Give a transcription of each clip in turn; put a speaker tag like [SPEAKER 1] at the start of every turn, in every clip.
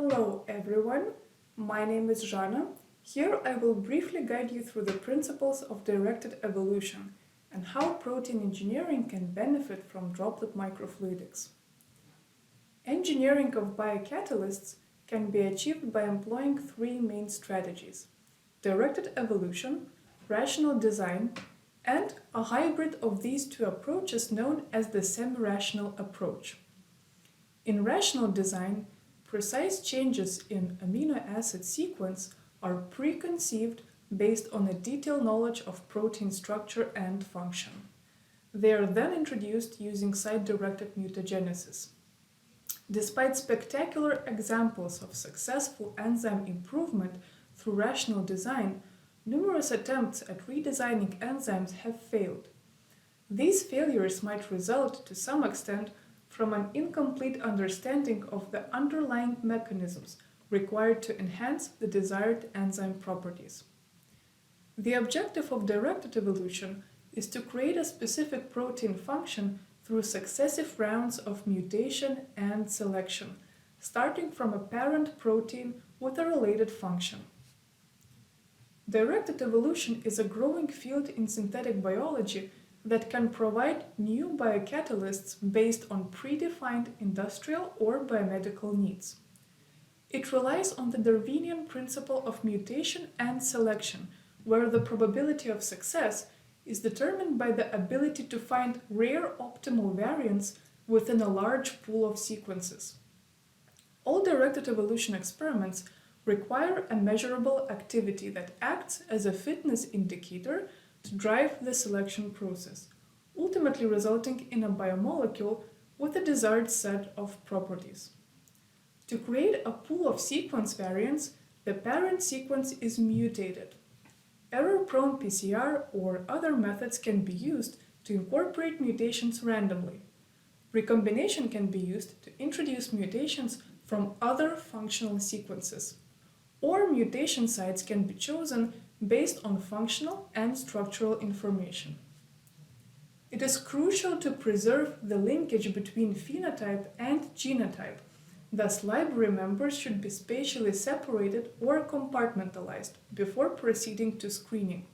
[SPEAKER 1] Hello everyone, my name is Jana. Here I will briefly guide you through the principles of directed evolution and how protein engineering can benefit from droplet microfluidics. Engineering of biocatalysts can be achieved by employing three main strategies: directed evolution, rational design, and a hybrid of these two approaches known as the semi-rational approach. In rational design, precise changes in amino acid sequence are preconceived based on a detailed knowledge of protein structure and function. They are then introduced using site-directed mutagenesis. Despite spectacular examples of successful enzyme improvement through rational design, numerous attempts at redesigning enzymes have failed. These failures might result to some extent from an incomplete understanding of the underlying mechanisms required to enhance the desired enzyme properties. The objective of directed evolution is to create a specific protein function through successive rounds of mutation and selection, starting from a parent protein with a related function. Directed evolution is a growing field in synthetic biology that can provide new biocatalysts based on predefined industrial or biomedical needs. It relies on the Darwinian principle of mutation and selection, where the probability of success is determined by the ability to find rare optimal variants within a large pool of sequences. All directed evolution experiments require a measurable activity that acts as a fitness indicator to drive the selection process, ultimately resulting in a biomolecule with a desired set of properties. To create a pool of sequence variants, the parent sequence is mutated. Error-prone PCR or other methods can be used to incorporate mutations randomly. Recombination can be used to introduce mutations from other functional sequences, or mutation sites can be chosen based on functional and structural information. It is crucial to preserve the linkage between phenotype and genotype. Thus, library members should be spatially separated or compartmentalized before proceeding to screening.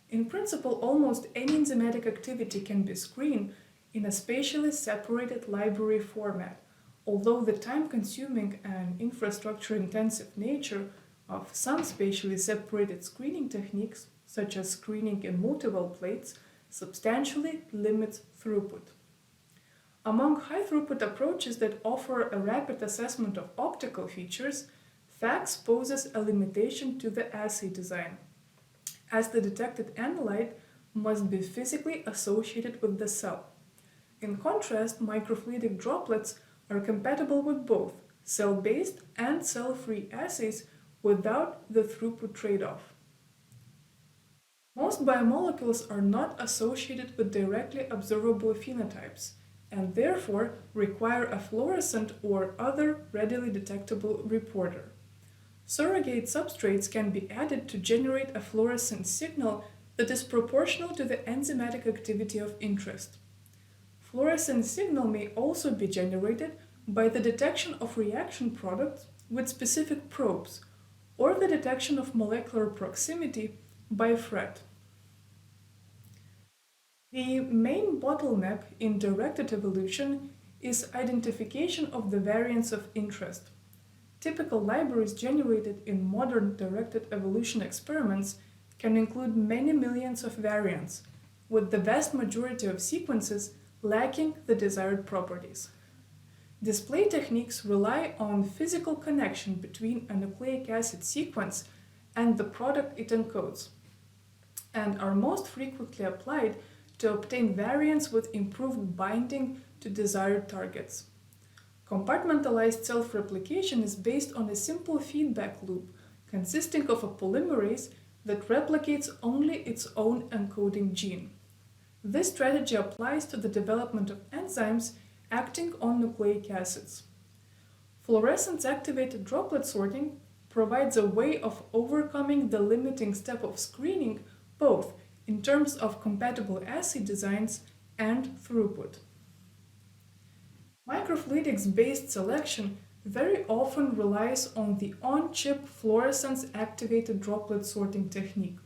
[SPEAKER 1] In principle, almost any enzymatic activity can be screened in a spatially separated library format, although the time-consuming and infrastructure-intensive nature of some spatially separated screening techniques, such as screening in multiple plates, substantially limits throughput. Among high-throughput approaches that offer a rapid assessment of optical features, FACS poses a limitation to the assay design, as the detected analyte must be physically associated with the cell. In contrast, microfluidic droplets are compatible with both cell-based and cell-free assays without the throughput trade-off. Most biomolecules are not associated with directly observable phenotypes, and therefore require a fluorescent or other readily detectable reporter. Surrogate substrates can be added to generate a fluorescent signal that is proportional to the enzymatic activity of interest. Fluorescent signal may also be generated by the detection of reaction products with specific probes, or the detection of molecular proximity by FRET. The main bottleneck in directed evolution is identification of the variants of interest. Typical libraries generated in modern directed evolution experiments can include many millions of variants, with the vast majority of sequences lacking the desired properties. Display techniques rely on physical connection between a nucleic acid sequence and the product it encodes, and are most frequently applied to obtain variants with improved binding to desired targets. Compartmentalized self-replication is based on a simple feedback loop consisting of a polymerase that replicates only its own encoding gene. This strategy applies to the development of enzymes acting on nucleic acids. Fluorescence-activated droplet sorting provides a way of overcoming the limiting step of screening, both in terms of compatible assay designs and throughput. Microfluidics-based selection very often relies on the on-chip fluorescence-activated droplet sorting technique.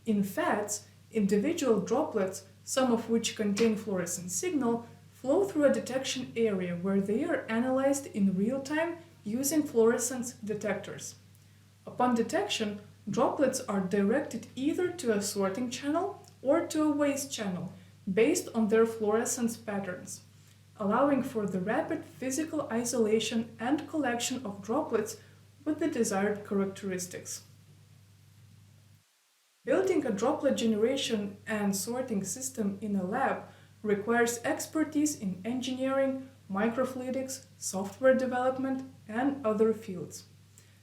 [SPEAKER 1] In fats, individual droplets, some of which contain fluorescent signal, flow through a detection area where they are analyzed in real time using fluorescence detectors. Upon detection, droplets are directed either to a sorting channel or to a waste channel based on their fluorescence patterns, allowing for the rapid physical isolation and collection of droplets with the desired characteristics. Building a droplet generation and sorting system in a lab requires expertise in engineering, microfluidics, software development, and other fields.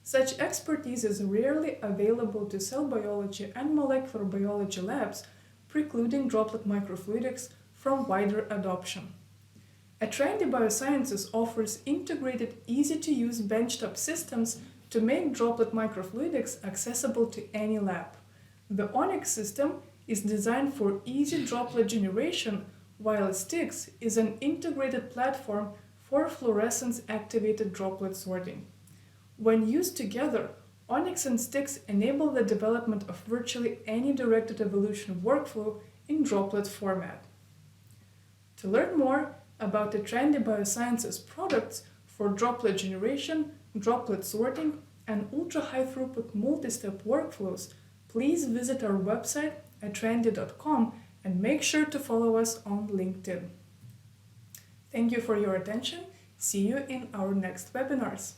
[SPEAKER 1] Such expertise is rarely available to cell biology and molecular biology labs, precluding droplet microfluidics from wider adoption. Atrandi Biosciences offers integrated, easy-to-use benchtop systems to make droplet microfluidics accessible to any lab. The Onyx system is designed for easy droplet generation, while Styx is an integrated platform for fluorescence-activated droplet sorting. When used together, Onyx and Styx enable the development of virtually any directed evolution workflow in droplet format. To learn more about the Atrandi Biosciences products for droplet generation, droplet sorting, and ultra-high throughput multi-step workflows, please visit our website atrandi.com and make sure to follow us on LinkedIn. Thank you for your attention. See you in our next webinars.